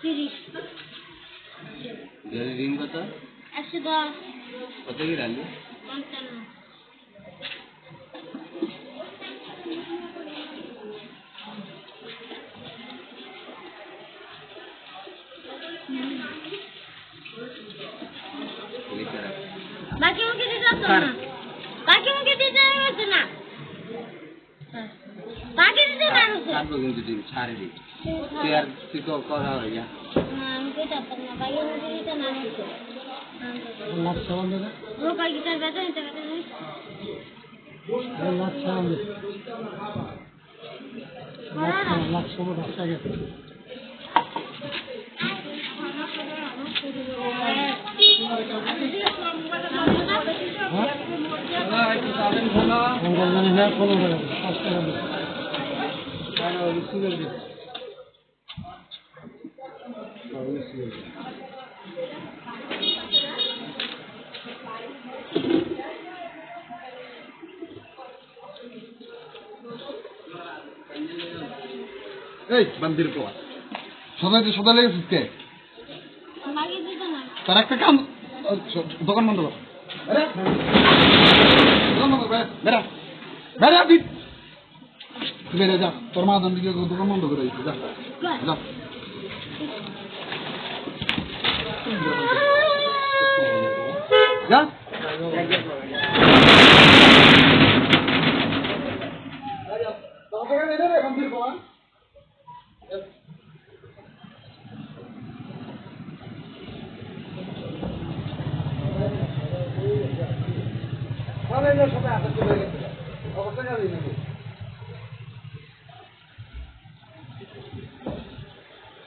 30 ঋণ কত? 110 কত কি রাখলি? 55 বাকি মুখে দিতে আসো না বাকি মুখে দিতে আসো না বাকি দিতে না কাটবো কিন্তু তুই ছাড়ে দি তুই তো কথা হয়ে যা আমি কইতে পারতাম না বাকি মুখে দিতে না আসো লাখ সাবান দেবে রোকা গিটার বেটা নিতে বেটা নেই লাখ সাবান দেবে লাখ সাবান রাস্তা গেছে এই বান্দির পোয়া সদাই লেগেছিস কে বাকি দিতে না তার একটা কাম দোকান বন্ধ কর বেড়া বেড়া বেড়ে যা তোর মা দিকে দোকান বন্ধ করে দিচ্ছে যা যা যা সবাই হাতে চলে গেছে